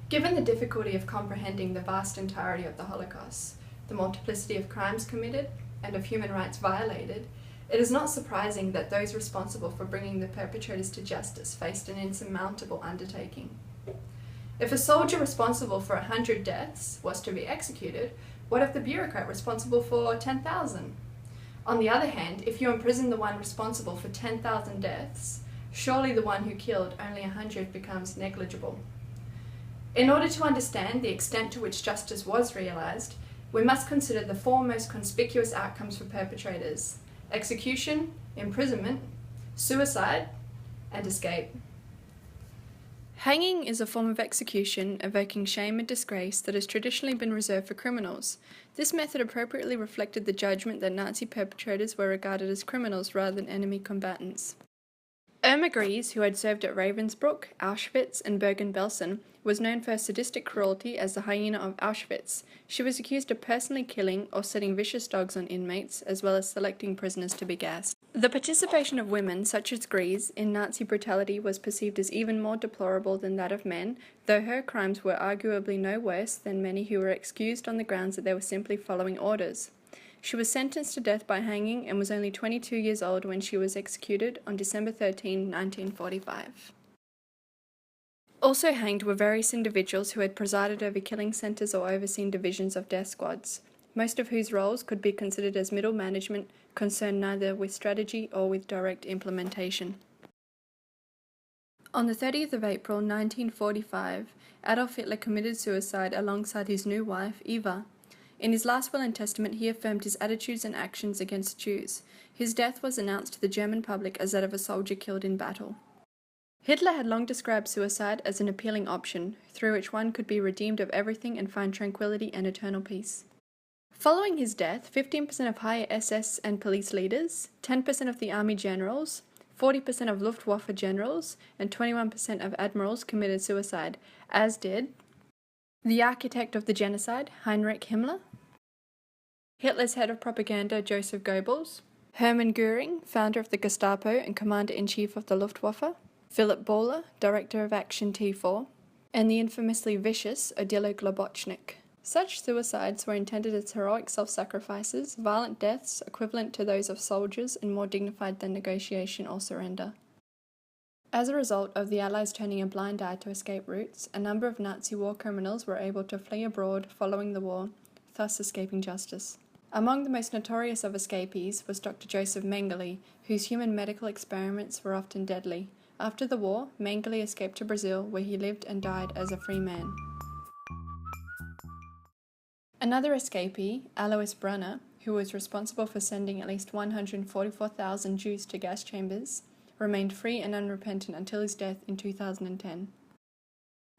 Given the difficulty of comprehending the vast entirety of the Holocaust, the multiplicity of crimes committed, and of human rights violated, it is not surprising that those responsible for bringing the perpetrators to justice faced an insurmountable undertaking. If a soldier responsible for 100 deaths was to be executed, what of the bureaucrat responsible for 10,000? On the other hand, if you imprison the one responsible for 10,000 deaths, surely the one who killed only 100 becomes negligible. In order to understand the extent to which justice was realized, we must consider the four most conspicuous outcomes for perpetrators: execution, imprisonment, suicide, and escape. Hanging is a form of execution evoking shame and disgrace that has traditionally been reserved for criminals. This method appropriately reflected the judgment that Nazi perpetrators were regarded as criminals rather than enemy combatants. Irma Gries, who had served at Ravensbrück, Auschwitz, and Bergen-Belsen, was known for her sadistic cruelty as the hyena of Auschwitz. She was accused of personally killing or setting vicious dogs on inmates, as well as selecting prisoners to be gassed. The participation of women, such as Gries, in Nazi brutality was perceived as even more deplorable than that of men, though her crimes were arguably no worse than many who were excused on the grounds that they were simply following orders. She was sentenced to death by hanging and was only 22 years old when she was executed on December 13, 1945. Also hanged were various individuals who had presided over killing centres or overseen divisions of death squads, most of whose roles could be considered as middle management, concerned neither with strategy or with direct implementation. On the 30th of April 1945, Adolf Hitler committed suicide alongside his new wife, Eva. In his last will and testament, he affirmed his attitudes and actions against Jews. His death was announced to the German public as that of a soldier killed in battle. Hitler had long described suicide as an appealing option, through which one could be redeemed of everything and find tranquility and eternal peace. Following his death, 15% of higher SS and police leaders, 10% of the army generals, 40% of Luftwaffe generals, and 21% of admirals committed suicide, as did the architect of the genocide, Heinrich Himmler, Hitler's head of propaganda, Joseph Goebbels, Hermann Göring, founder of the Gestapo and commander-in-chief of the Luftwaffe, Philip Bohler, director of Action T4, and the infamously vicious Odilo Globocnik. Such suicides were intended as heroic self-sacrifices, violent deaths equivalent to those of soldiers and more dignified than negotiation or surrender. As a result of the Allies turning a blind eye to escape routes, a number of Nazi war criminals were able to flee abroad following the war, thus escaping justice. Among the most notorious of escapees was Dr. Joseph Mengele, whose human medical experiments were often deadly. After the war, Mengele escaped to Brazil, where he lived and died as a free man. Another escapee, Alois Brunner, who was responsible for sending at least 144,000 Jews to gas chambers, remained free and unrepentant until his death in 2010.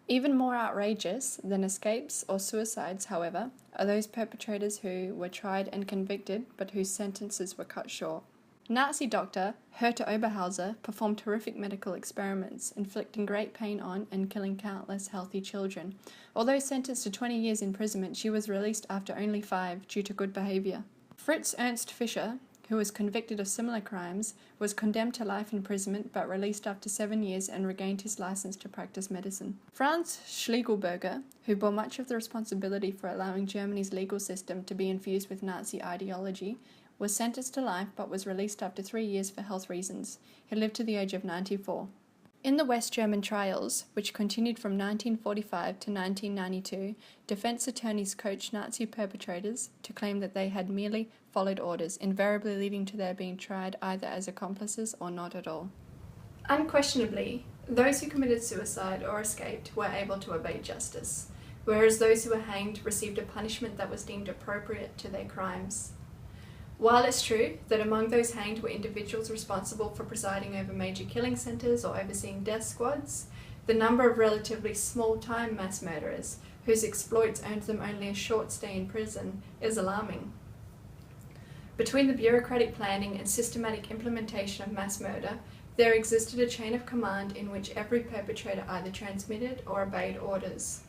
Even more outrageous than escapes or suicides, however, are those perpetrators who were tried and convicted but whose sentences were cut short. Nazi doctor Herta Oberhauser performed horrific medical experiments, inflicting great pain on and killing countless healthy children. Although sentenced to 20 years imprisonment, she was released after only 5 due to good behavior. Fritz Ernst Fischer, who was convicted of similar crimes, was condemned to life imprisonment but released after 7 years and regained his license to practice medicine. Franz Schlegelberger, who bore much of the responsibility for allowing Germany's legal system to be infused with Nazi ideology, was sentenced to life but was released after 3 years for health reasons. He lived to the age of 94. In the West German trials, which continued from 1945 to 1992, defense attorneys coached Nazi perpetrators to claim that they had merely followed orders, invariably leading to their being tried either as accomplices or not at all. Unquestionably, those who committed suicide or escaped were able to evade justice, whereas those who were hanged received a punishment that was deemed appropriate to their crimes. While it's true that among those hanged were individuals responsible for presiding over major killing centres or overseeing death squads, the number of relatively small-time mass murderers, whose exploits earned them only a short stay in prison, is alarming. Between the bureaucratic planning and systematic implementation of mass murder, there existed a chain of command in which every perpetrator either transmitted or obeyed orders.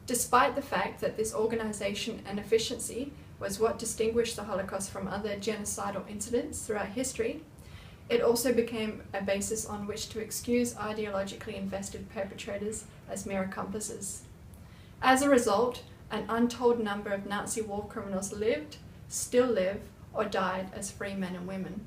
Despite the fact that this organisation and efficiency was what distinguished the Holocaust from other genocidal incidents throughout history, it also became a basis on which to excuse ideologically invested perpetrators as mere accomplices. As a result, an untold number of Nazi war criminals lived, still live, or died as free men and women.